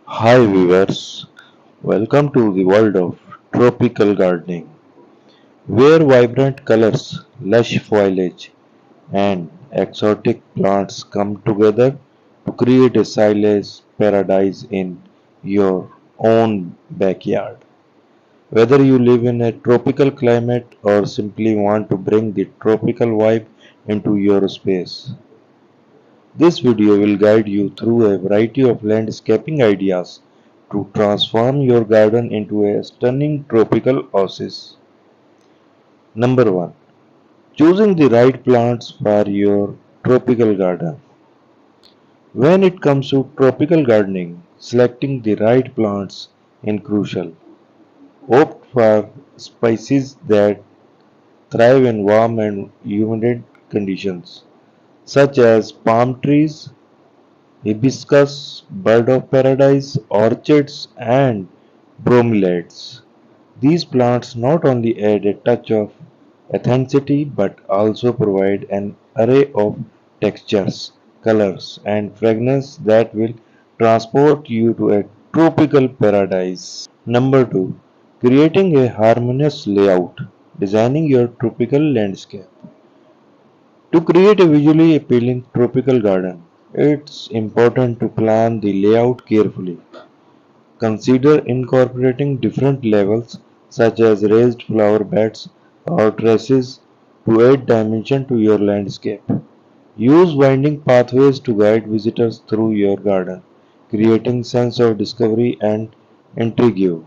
Hi viewers, welcome to the world of tropical gardening, where vibrant colors, lush foliage, and exotic plants come together to create a silent paradise in your own backyard. Whether you live in a tropical climate or simply want to bring the tropical vibe into your space, this video will guide you through a variety of landscaping ideas to transform your garden into a stunning tropical oasis. Number 1. Choosing the right plants for your tropical garden. When it comes to tropical gardening, selecting the right plants is crucial. Opt for species that thrive in warm and humid conditions, such as palm trees, hibiscus, bird of paradise, orchids, and bromeliads. These plants not only add a touch of authenticity but also provide an array of textures, colors, and fragrance that will transport you to a tropical paradise. Number 2. Creating a harmonious layout, designing your tropical landscape. To create a visually appealing tropical garden, it's important to plan the layout carefully. Consider incorporating different levels such as raised flower beds or terraces to add dimension to your landscape. Use winding pathways to guide visitors through your garden, creating sense of discovery and intrigue.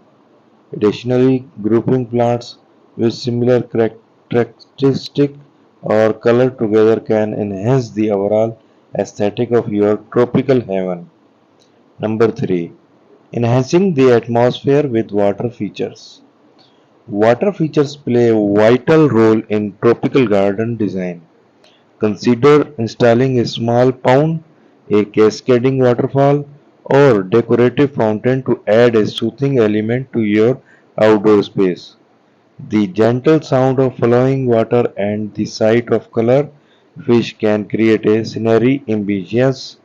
Additionally, grouping plants with similar characteristic or color together can enhance the overall aesthetic of your tropical haven. Number 3. Enhancing the atmosphere with water features. Water features play a vital role in tropical garden design. Consider installing a small pond, a cascading waterfall, or decorative fountain to add a soothing element to your outdoor space. The gentle sound of flowing water and the sight of color fish can create a scenery ambience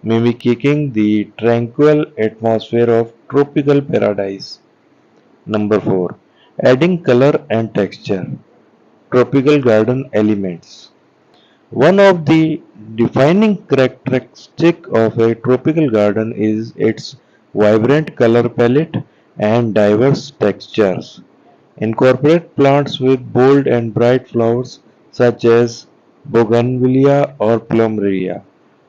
mimicking the tranquil atmosphere of tropical paradise. Number 4. Adding color and texture. Tropical garden elements. One of the defining characteristics of a tropical garden is its vibrant color palette and diverse textures. Incorporate plants with bold and bright flowers such as bougainvillea or plumeria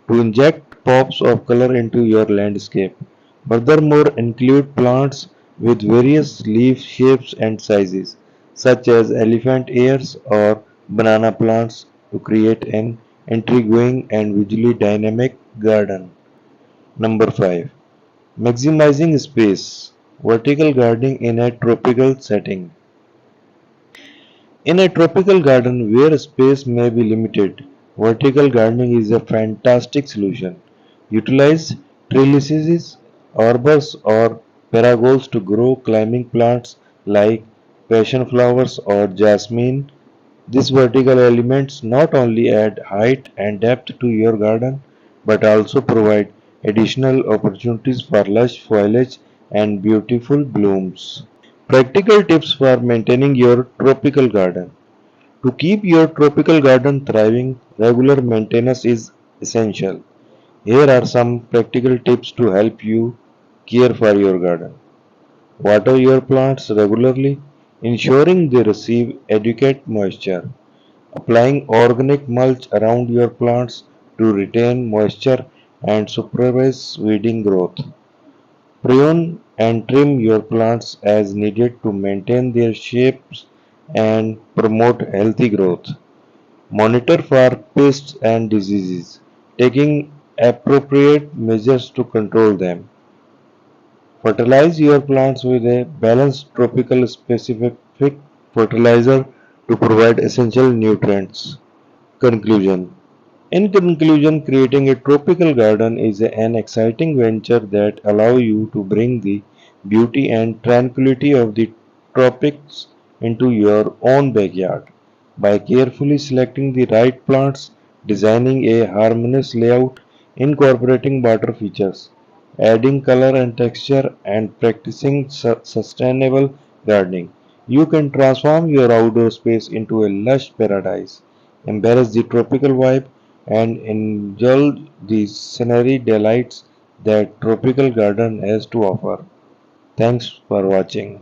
to inject pops of color into your landscape. Furthermore, include plants with various leaf shapes and sizes, such as elephant ears or banana plants, to create an intriguing and visually dynamic garden. Number 5. Maximizing space. Vertical gardening in a tropical setting. In a tropical garden where space may be limited, vertical gardening is a fantastic solution. Utilize trellises, arbors, or pergolas to grow climbing plants like passion flowers or jasmine. These vertical elements not only add height and depth to your garden but also provide additional opportunities for lush foliage and beautiful blooms. Practical tips for maintaining your tropical garden. To keep your tropical garden thriving, regular maintenance is essential. Here are some practical tips to help you care for your garden. Water your plants regularly, ensuring they receive adequate moisture. Applying organic mulch around your plants to retain moisture and supervise weeding growth. Prune and trim your plants as needed to maintain their shapes and promote healthy growth. Monitor for pests and diseases, taking appropriate measures to control them. Fertilize your plants with a balanced tropical specific fertilizer to provide essential nutrients. Conclusion. In conclusion, creating a tropical garden is an exciting venture that allows you to bring the beauty and tranquility of the tropics into your own backyard. By carefully selecting the right plants, designing a harmonious layout, incorporating water features, adding color and texture, and practicing sustainable gardening. You can transform your outdoor space into a lush paradise, embrace the tropical vibe, and indulge the scenery delights that tropical garden has to offer. Thanks for watching.